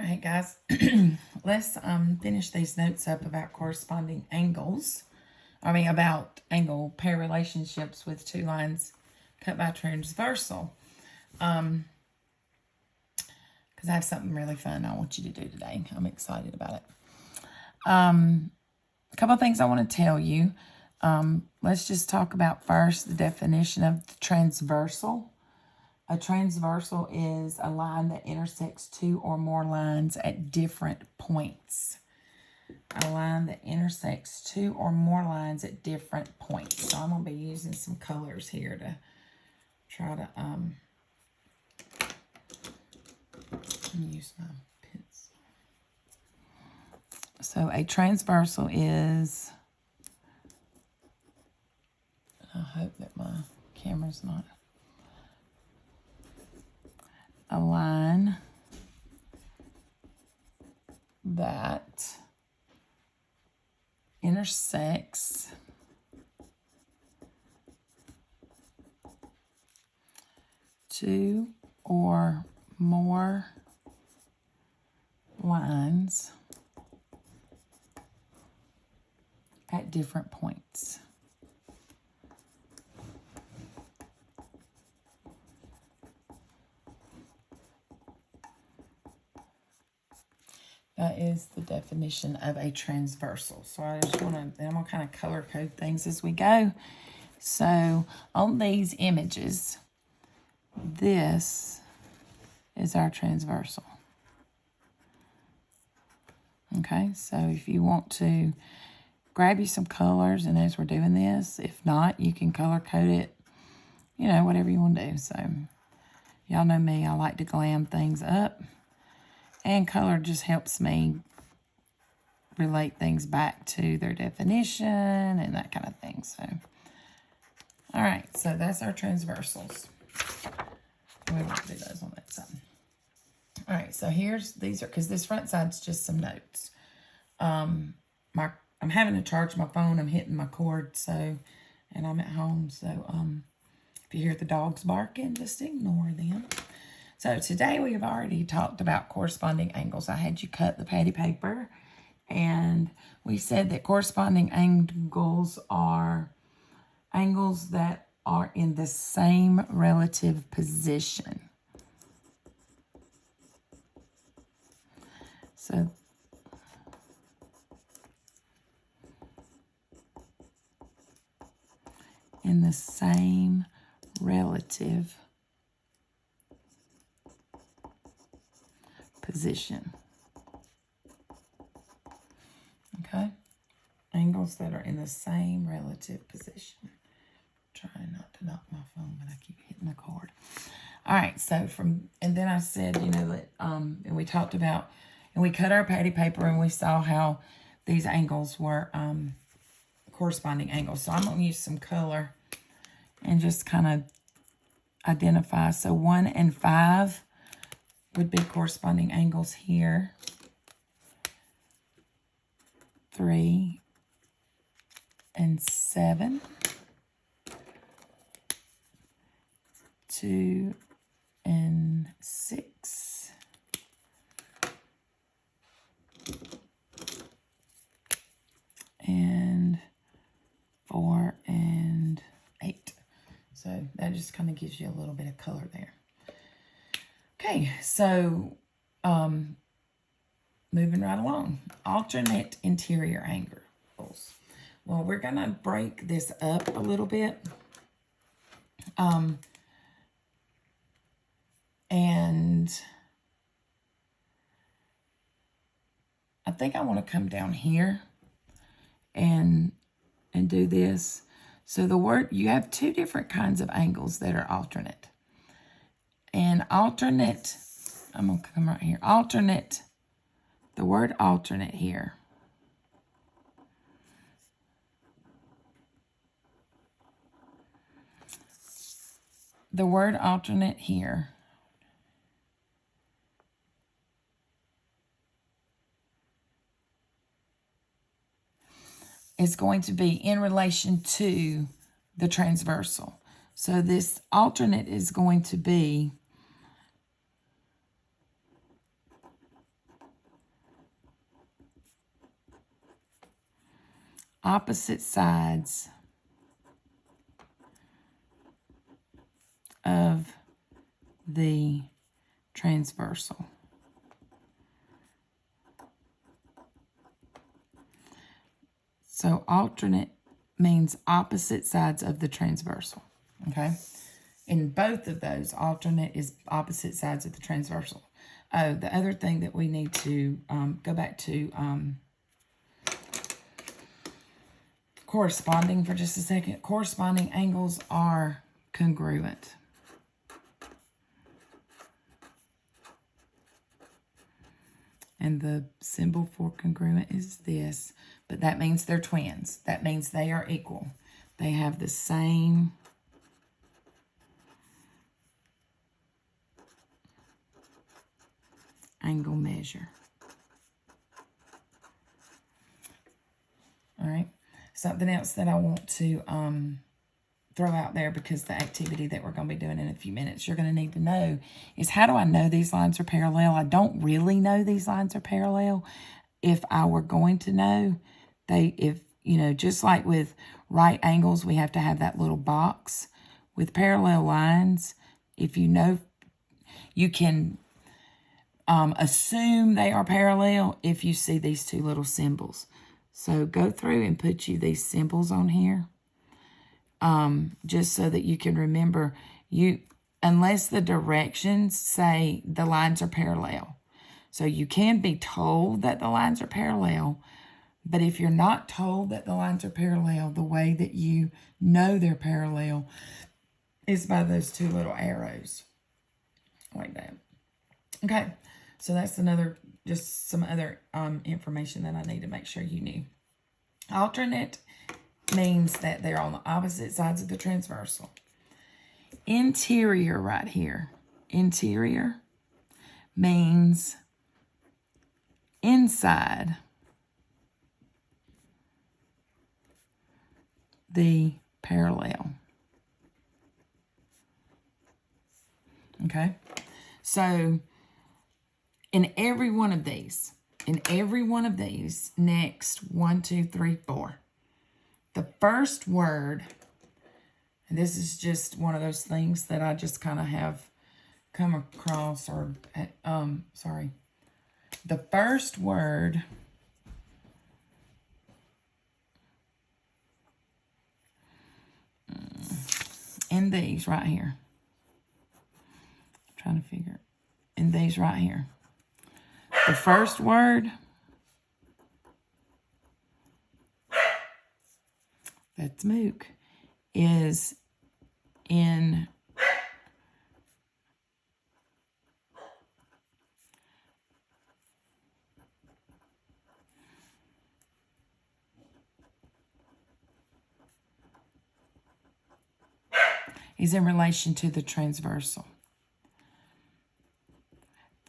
right, guys, let's finish these notes up about corresponding angles. About angle pair relationships with two lines cut by transversal. Because I have something really fun I want you to do today. I'm excited about it. A couple of things I want to tell you. Let's just talk about first the definition of the transversal. A transversal is a line that intersects two or more lines at different points. A line that intersects two or more lines at different points. So I'm going to be using some colors here to try to use my pencil. So a transversal is, I hope that my camera's not, a line that intersects two or more lines at different points. That is the definition of a transversal. So I just want to, I'm going to kind of color code things as we go. So on these images, this is our transversal. Okay, so if you want to grab you some colors, and as we're doing this, if not, you can color code it, you know, whatever you want to do. So y'all know me, I like to glam things up. And color just helps me relate things back to their definition and that kind of thing. So, all right, so that's our transversals. We won't do those on that side. All right, so these are, because this front side's just some notes. I'm having to charge my phone. I'm hitting my cord, so, and I'm at home. So, if you hear the dogs barking, just ignore them. So today we have already talked about corresponding angles. I had you cut the patty paper, and we said that corresponding angles are angles that are in the same relative position. So in the same relative position. Okay? Angles that are in the same relative position. Trying not to knock my phone, but I keep hitting the cord. All right, so and then I said, you know, that, and we talked about, and we cut our patty paper, and we saw how these angles were corresponding angles. So I'm going to use some color and just kind of identify. So 1 and 5 would be corresponding angles here. 3 and 7. 2 and 6. And 4 and 8. So that just kind of gives you a little bit of color there. Okay, so moving right along. Alternate interior angles. Well, we're going to break this up a little bit. And I think I want to come down here and do this. So you have two different kinds of angles that are alternate. And alternate, I'm going to come right here. Alternate, the word alternate here. The word alternate here is going to be in relation to the transversal. So this alternate is going to be opposite sides of the transversal. So alternate means opposite sides of the transversal, okay? In both of those, alternate is opposite sides of the transversal. Oh, the other thing that we need to go back to corresponding for just a second. Corresponding angles are congruent. And the symbol for congruent is this, but that means they're twins. That means they are equal. They have the same angle measure. All right. Something else that I want to throw out there, because the activity that we're going to be doing in a few minutes, you're going to need to know is, how do I know these lines are parallel? I don't really know these lines are parallel. If I were going to know, just like with right angles, we have to have that little box. With parallel lines, if you know, you can assume they are parallel if you see these two little symbols. So go through and put you these symbols on here. Just so that you can remember, unless the directions say the lines are parallel. So you can be told that the lines are parallel, but if you're not told that the lines are parallel, the way that you know they're parallel is by those two little arrows, like that. Okay, so that's just some other information that I need to make sure you knew. Alternate means that they're on the opposite sides of the transversal. Interior right here. Interior means inside the parallel. Okay? So in every one of these, next 1, 2, 3, 4. The first word, and this is just one of those things that I just kind of have come across, the first word in these right here, I'm trying to figure, in these right here, the first word that's mook is in relation to the transversal.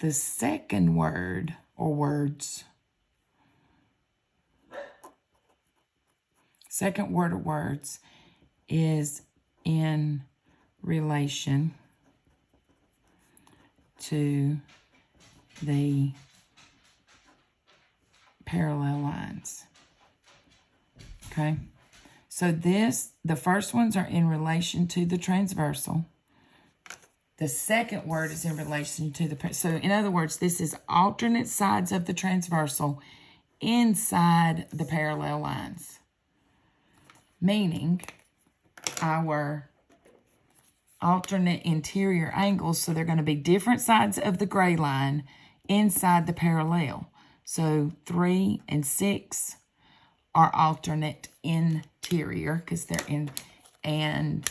The second word or words, is in relation to the parallel lines. Okay? So the first ones are in relation to the transversal. The second word is in relation to so in other words, this is alternate sides of the transversal inside the parallel lines. Meaning our alternate interior angles, so they're going to be different sides of the gray line inside the parallel. So 3 and 6 are alternate interior because they're in, and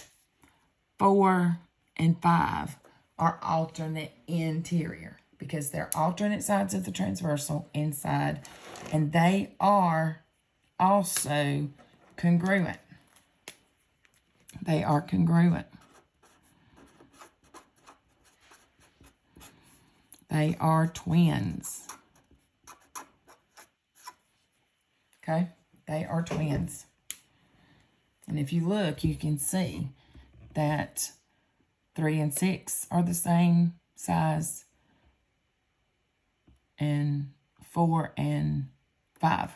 4 and 5 are alternate interior because they're alternate sides of the transversal inside, and they are also congruent. They are congruent. They are twins. Okay? They are twins. And if you look, you can see that 3 and 6 are the same size, and 4 and 5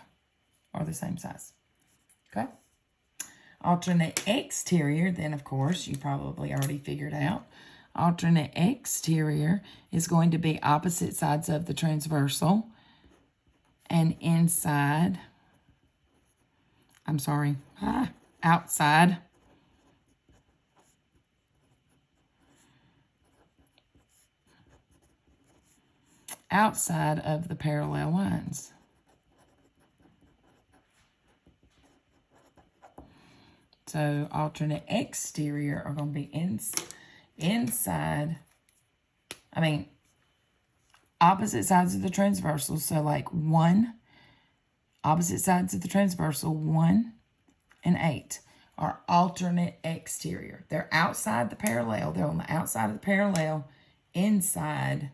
are the same size. Okay. Alternate exterior, then of course, you probably already figured out. Alternate exterior is going to be opposite sides of the transversal and inside, outside of the parallel lines. So alternate exterior are going to be opposite sides of the transversal. So like opposite sides of the transversal, 1 and 8 are alternate exterior. They're outside the parallel. They're on the outside of the parallel, inside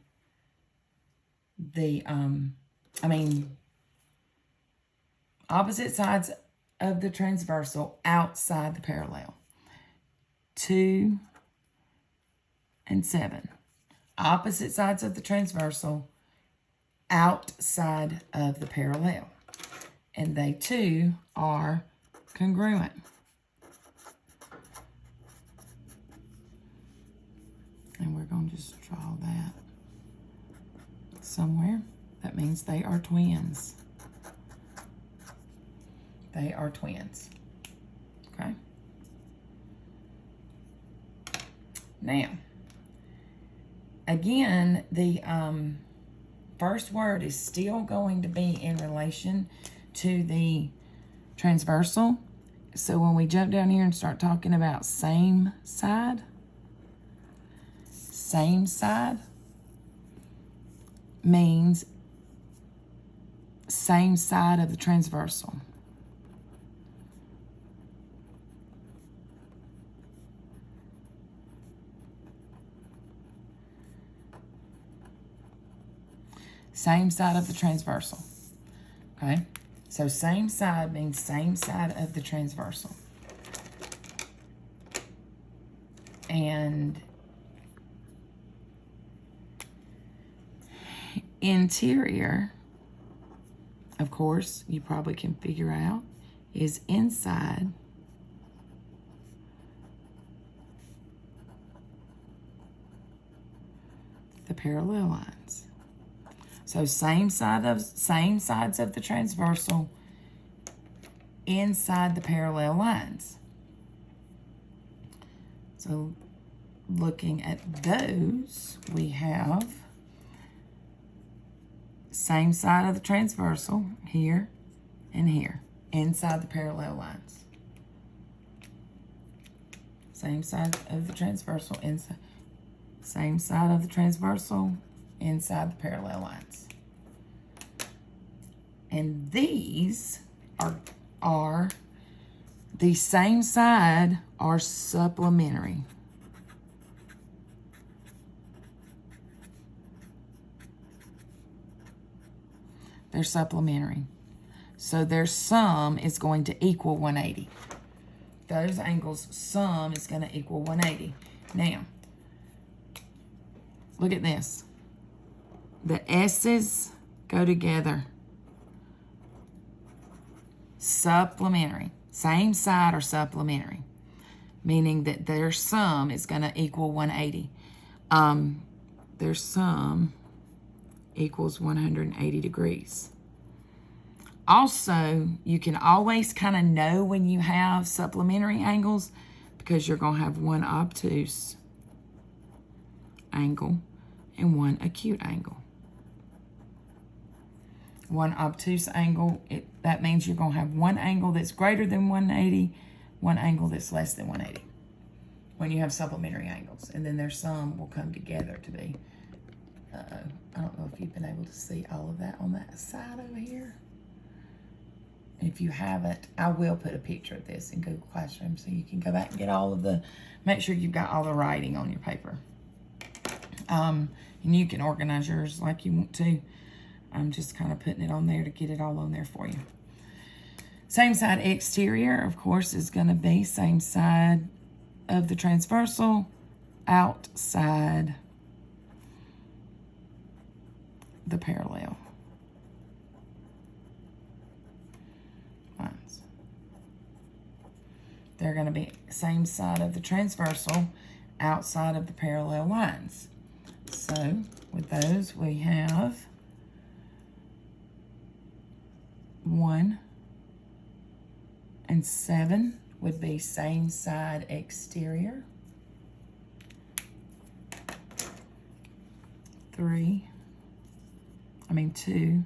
the, opposite sides of the transversal, outside the parallel. 2 and 7. Opposite sides of the transversal, outside of the parallel. And they too are congruent. And we're going to just draw that somewhere. That means they are twins. They are twins. Okay? Now, again, the first word is still going to be in relation to the transversal. So when we jump down here and start talking about same side means same side of the transversal. Same side of the transversal. Okay? So same side means same side of the transversal. And interior, of course, you probably can figure out, is inside the parallel lines. So same sides of the transversal, inside the parallel lines. So looking at those, we have same side of the transversal here and here, inside the parallel lines. Same side of the transversal, inside. Same side of the transversal, inside the parallel lines. And these are the same side are supplementary. They're supplementary. So their sum is going to equal 180. Those angles' sum is going to equal 180. Now, look at this. The S's go together. Supplementary. Same side are supplementary, meaning that their sum is going to equal 180. Their sum equals 180 degrees. Also, you can always kind of know when you have supplementary angles because you're going to have one obtuse angle and one acute angle. One obtuse angle, that means you're going to have one angle that's greater than 180, one angle that's less than 180 when you have supplementary angles. And then their sum will come together to be, I don't know if you've been able to see all of that on that side over here. If you haven't, I will put a picture of this in Google Classroom so you can go back and get all of the, make sure you've got all the writing on your paper. And you can organize yours like you want to. I'm just kind of putting it on there to get it all on there for you. Same side exterior, of course, is going to be same side of the transversal, outside the parallel lines. they're going to be same side of the transversal, outside of the parallel lines. So with those, we have 1 and 7 would be same side exterior. 2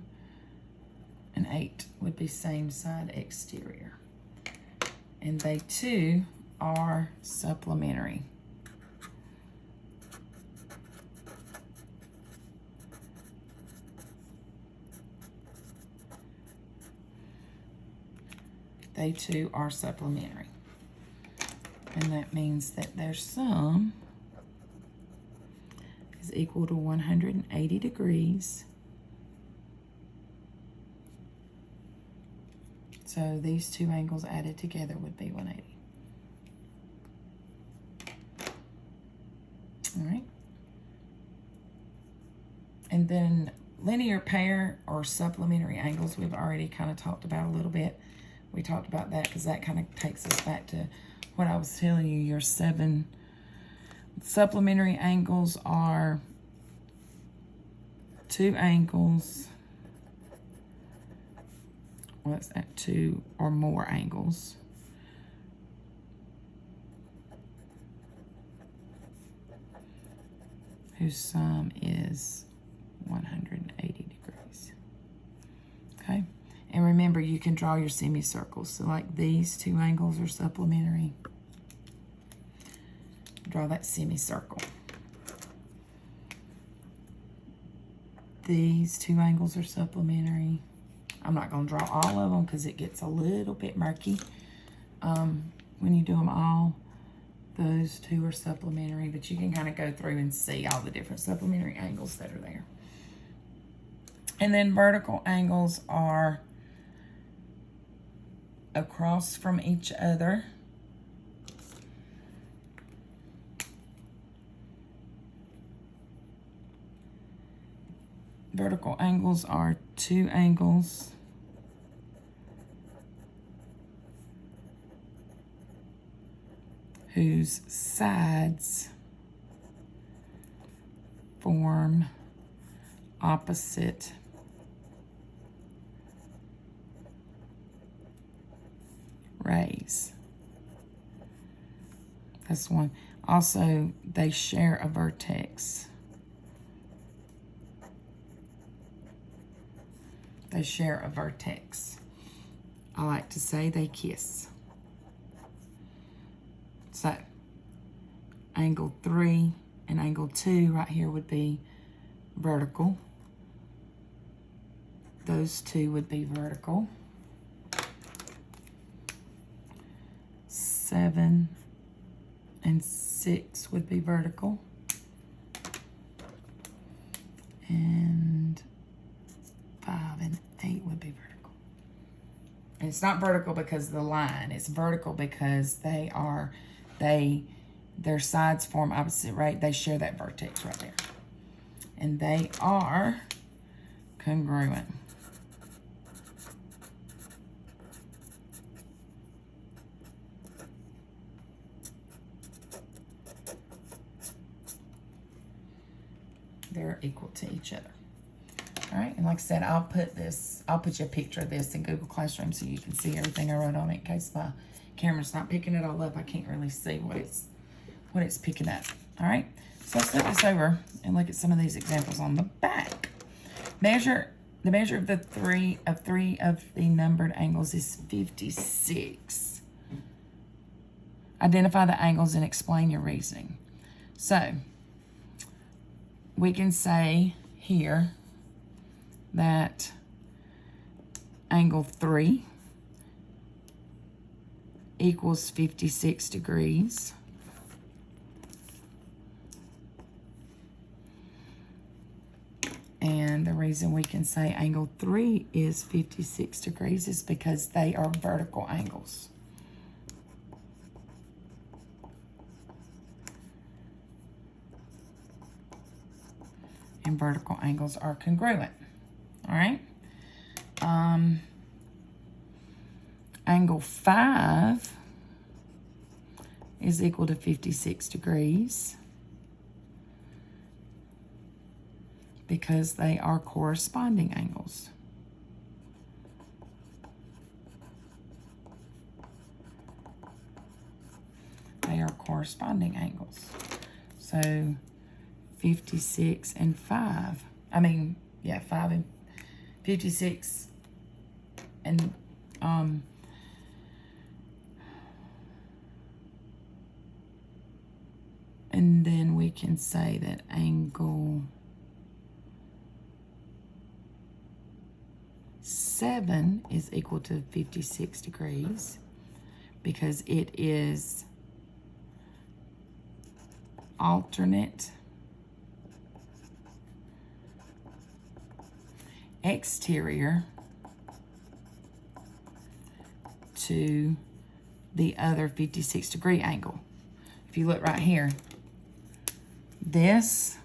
and 8 would be same side exterior. And they too are supplementary. They too are supplementary. And that means that their sum is equal to 180 degrees. So these two angles added together would be 180. All right. And then linear pair or supplementary angles, we've already kind of talked about a little bit. We talked about that because that kind of takes us back to what I was telling you. Your 7 supplementary angles are 2 angles. What's that? 2 or more angles. Whose sum is 180 degrees. Okay? And remember, you can draw your semicircles. So like these 2 angles are supplementary. Draw that semicircle. These 2 angles are supplementary. I'm not going to draw all of them because it gets a little bit murky when you do them all. Those 2 are supplementary, but you can kind of go through and see all the different supplementary angles that are there. And then vertical angles are across from each other. Vertical angles are 2 angles whose sides form opposite rays. That's one. Also, they share a vertex. They share a vertex. I like to say they kiss. So, angle 3 and angle 2 right here would be vertical. Those 2 would be vertical. 7 and 6 would be vertical. And 5 and 8 would be vertical. And it's not vertical because of the line. It's vertical because their sides form opposite, right? They share that vertex right there. And they are congruent. They're equal to each other. All right, and like I said, I'll put you a picture of this in Google Classroom so you can see everything I wrote on it. In case my camera's not picking it all up, I can't really see what it's picking up. All right, so let's flip this over and look at some of these examples on the back. The measure of three of the numbered angles is 56. Identify the angles and explain your reasoning. So we can say here that angle 3 equals 56 degrees. And the reason we can say angle 3 is 56 degrees is because they are vertical angles. And vertical angles are congruent. All right. Angle 5 is equal to 56 degrees because they are corresponding angles. They are corresponding angles. So 56 and 5. I mean, yeah, 5 and 56 and and then we can say that angle 7 is equal to 56 degrees because it is alternate exterior to the other 56 degree angle. If you look right here, this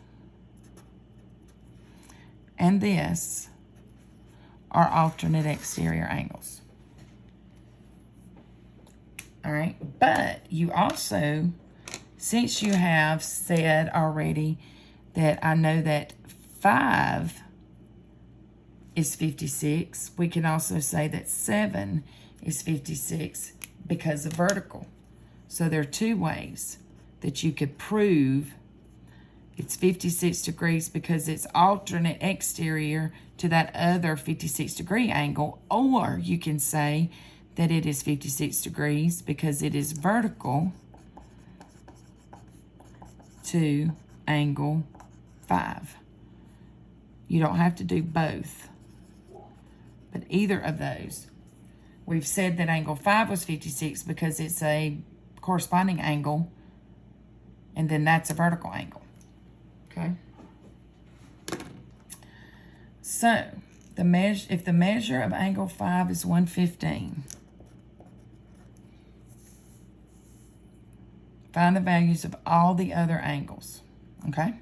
and this are alternate exterior angles. All right, but you also, since you have said already that I know that 5 is 56, we can also say that 7 is 56 because of vertical. So there are two ways that you could prove it's 56 degrees because it's alternate exterior to that other 56 degree angle, or you can say that it is 56 degrees because it is vertical to angle 5. You don't have to do both, but either of those. We've said that angle 5 was 56 because it's a corresponding angle, and then that's a vertical angle. Okay? So, if the measure of angle 5 is 115, find the values of all the other angles. Okay?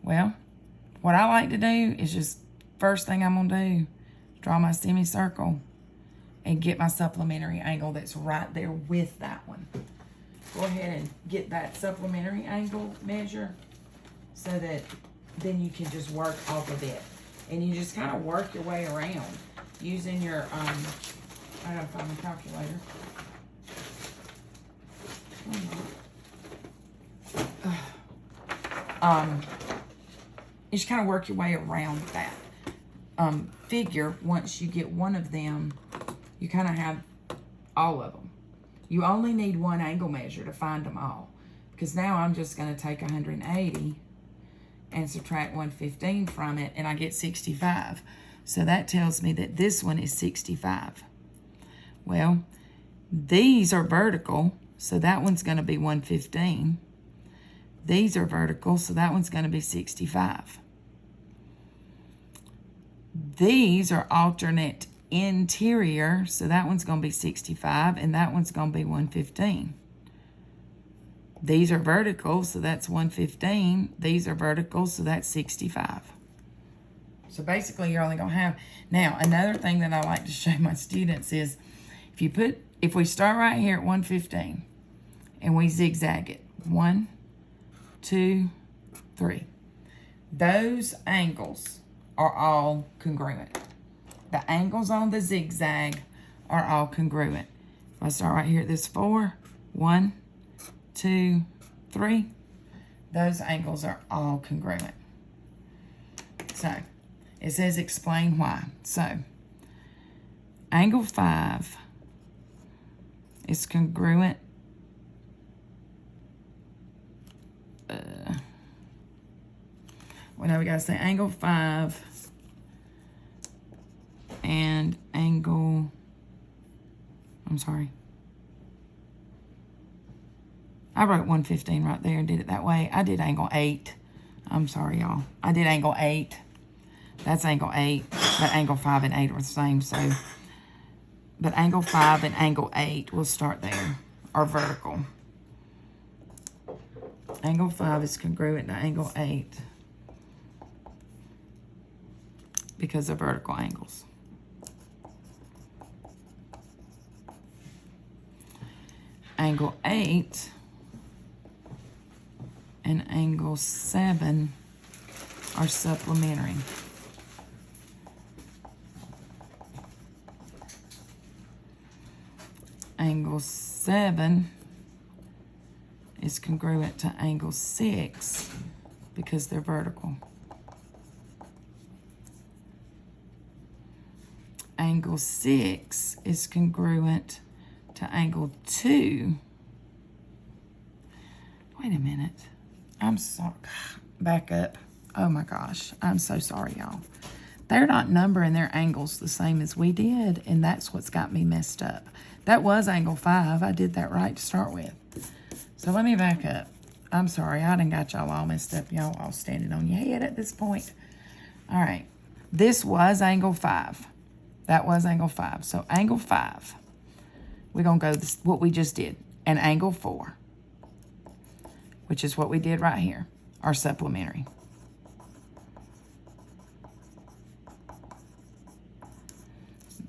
Well, what I like to do is just, first thing I'm going to do, draw my semicircle and get my supplementary angle that's right there with that one. Go ahead and get that supplementary angle measure so that then you can just work off of it. And you just kind of work your way around using your, I gotta find my calculator. You just kind of work your way around that figure. Once you get one of them, you kind of have all of them. You only need one angle measure to find them all, because now I'm just going to take 180 and subtract 115 from it, and I get 65. So that tells me that this one is 65. Well, these are vertical, so that one's going to be 115. These are vertical, so that one's going to be 65. These are alternate interior, so that one's going to be 65, and that one's going to be 115. These are vertical, so that's 115. These are vertical, so that's 65. So basically, you're only going to have... Now, another thing that I like to show my students is, if we start right here at 115, and we zigzag it, 1, 2, 3. Those angles are all congruent. The angles on the zigzag are all congruent. If I start right here at this 4, 1, 2, 3, those angles are all congruent. So, it says explain why. So, angle 5 is congruent. Well, now we gotta say angle 5 and angle, I'm sorry. I wrote 115 right there and did it that way. I did angle 8. I'm sorry, y'all. I did angle 8. That's angle 8. But angle 5 and 8 are the same, so. But angle 5 and angle 8, we'll start there, are vertical. Angle 5 is congruent to angle 8 because of vertical angles. Angle 8 and angle 7 are supplementary. Angle 7 is congruent to angle 6 because they're vertical. Angle 6 is congruent to angle 2. Wait a minute. I'm sorry. Back up. Oh my gosh. I'm so sorry, y'all. They're not numbering their angles the same as we did, and that's what's got me messed up. That was angle 5. I did that right to start with. So let me back up. I'm sorry. I done got y'all all messed up. Y'all all standing on your head at this point. All right. This was angle 5. That was angle 5. So angle 5, we're going to go this, what we just did. And angle 4, which is what we did right here, are supplementary.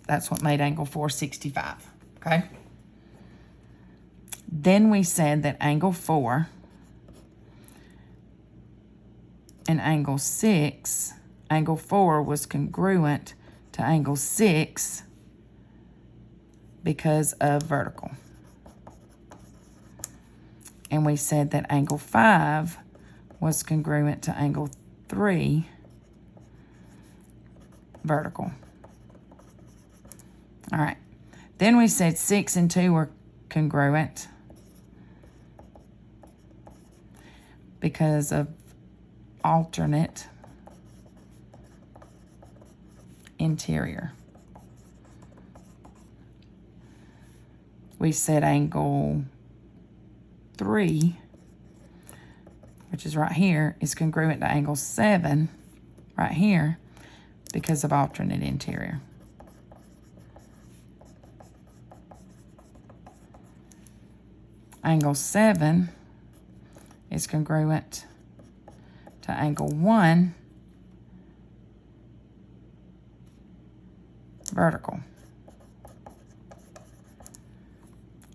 That's what made angle 4 65, okay? Then we said that angle 4 and angle 6, angle 4 was congruent to angle 6 because of vertical. And we said that angle 5 was congruent to angle 3 vertical. All right. Then we said 6 and 2 were congruent because of alternate interior. We said angle 3, which is right here, is congruent to angle 7 right here because of alternate interior. Angle 7 is congruent to angle 1 vertical.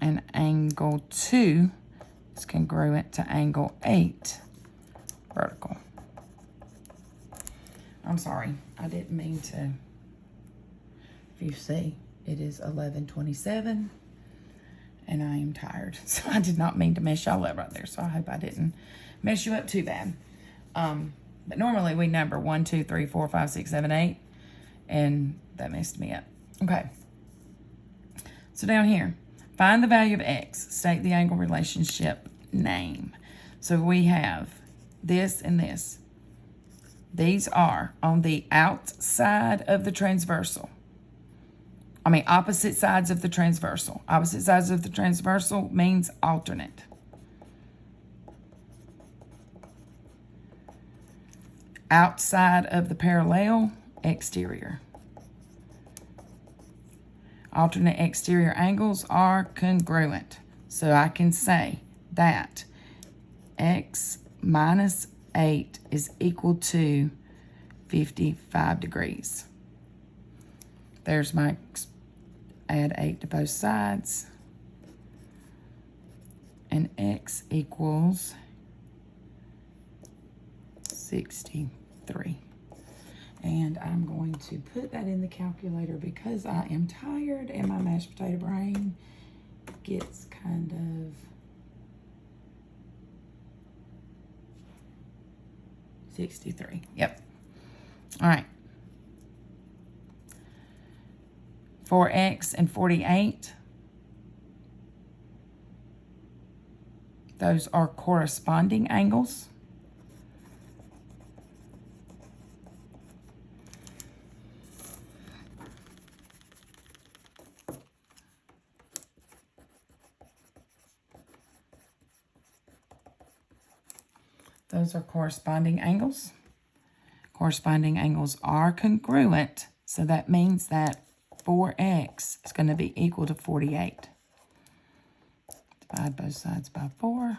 And angle 2 is congruent to angle 8 vertical. I'm sorry, I didn't mean to. If you see, it is 11:27 and I am tired. So I did not mean to mess y'all up right there. So I hope I didn't mess you up too bad. But normally we number 1, 2, 3, 4, 5, 6, 7, 8. And that messed me up. Okay. So down here, find the value of x. State the angle relationship name. So we have this and this. These are on the outside of the transversal. I mean, opposite sides of the transversal. Opposite sides of the transversal means alternate. Outside of the parallel, exterior. Alternate exterior angles are congruent. So I can say that x minus 8 is equal to 55 degrees. There's my, add 8 to both sides. And x equals 63. And I'm going to put that in the calculator because I am tired and my mashed potato brain gets kind of 63. Yep. All right. For x and 48, those are corresponding angles. Those are corresponding angles. Corresponding angles are congruent, so that means that 4x is going to be equal to 48. Divide both sides by 4.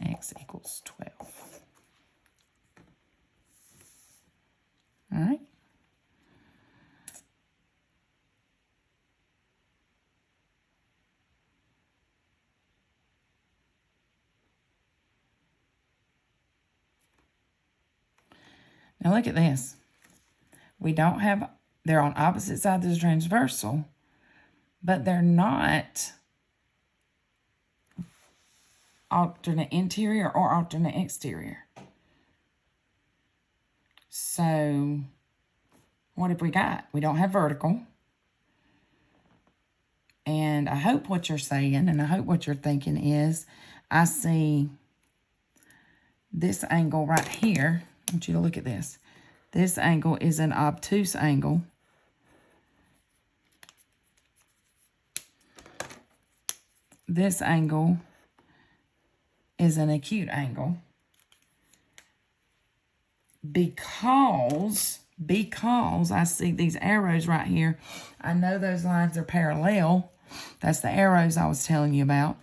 X equals 12. All right. Now look at this. We don't have, they're on opposite sides of the transversal, but they're not alternate interior or alternate exterior. So what have we got? We don't have vertical. And I hope what you're saying, and I hope what you're thinking is, I see this angle right here. I want you to look at this. This angle is an obtuse angle. This angle is an acute angle. Because I see these arrows right here. I know those lines are parallel. That's the arrows I was telling you about.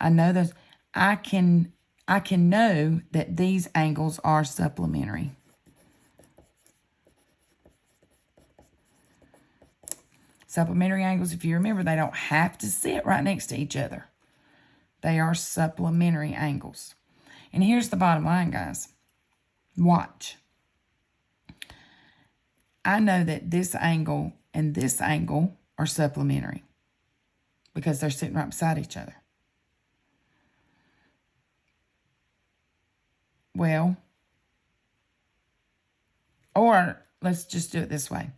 I know those. I can know that these angles are supplementary. Supplementary angles, if you remember, they don't have to sit right next to each other. They are supplementary angles. And here's the bottom line, guys. Watch. I know that this angle and this angle are supplementary because they're sitting right beside each other. Well, or let's just do it this way.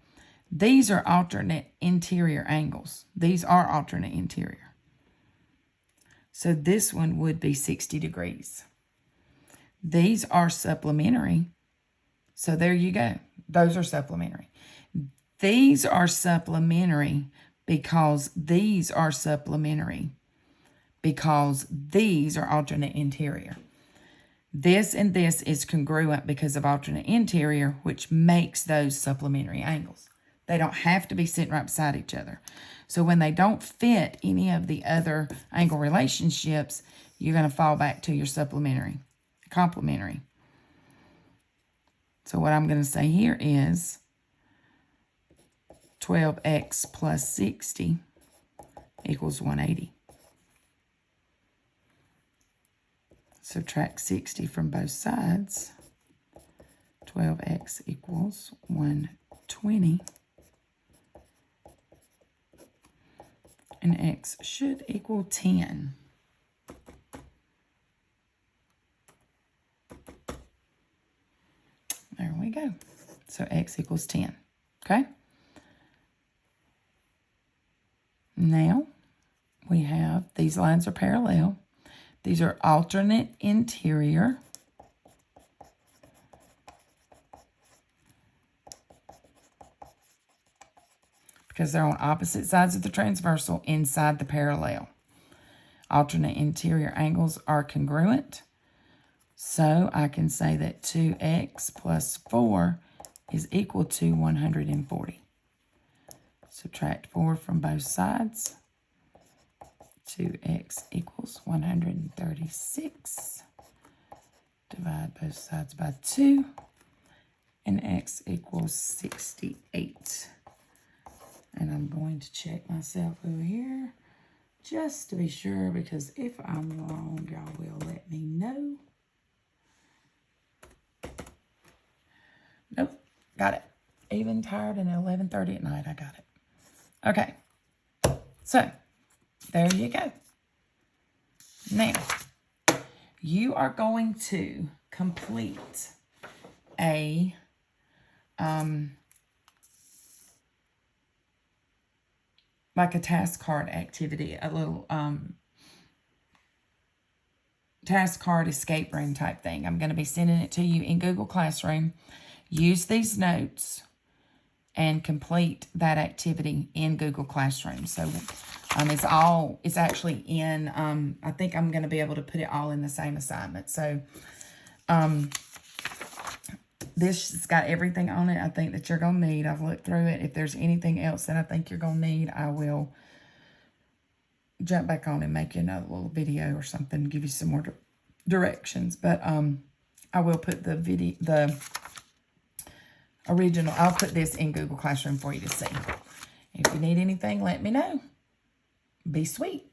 These are alternate interior angles. These are alternate interior. So this one would be 60 degrees. These are supplementary. So there you go. Those are supplementary. These are supplementary because these are supplementary because these are alternate interior. This and this is congruent because of alternate interior, which makes those supplementary angles. They don't have to be sitting right beside each other. So when they don't fit any of the other angle relationships, you're going to fall back to your supplementary, complementary. So what I'm going to say here is 12x plus 60 equals 180. Subtract 60 from both sides. 12x equals 120. And x should equal 10. There we go. So x equals 10. Okay? Now, we have, these lines are parallel. These are alternate interior. Because they're on opposite sides of the transversal inside the parallel. Alternate interior angles are congruent. So I can say that 2x plus 4 is equal to 140. Subtract 4 from both sides. 2x equals 136. Divide both sides by 2. And x equals 68. And I'm going to check myself over here just to be sure, because if I'm wrong, y'all will let me know. Nope, got it. Even tired and 11:30 at night, I got it. Okay, so there you go. Now, you are going to complete a like a task card activity, a little task card escape room type thing. I'm going to be sending it to you in Google Classroom. Use these notes and complete that activity in Google Classroom. So it's actually in, I think I'm going to be able to put it all in the same assignment. So this has got everything on it I think that you're going to need. I've looked through it. If there's anything else that I think you're going to need, I will jump back on and make you another little video or something, give you some more directions. But I will put the video, the original, I'll put this in Google Classroom for you to see. If you need anything, let me know. Be sweet.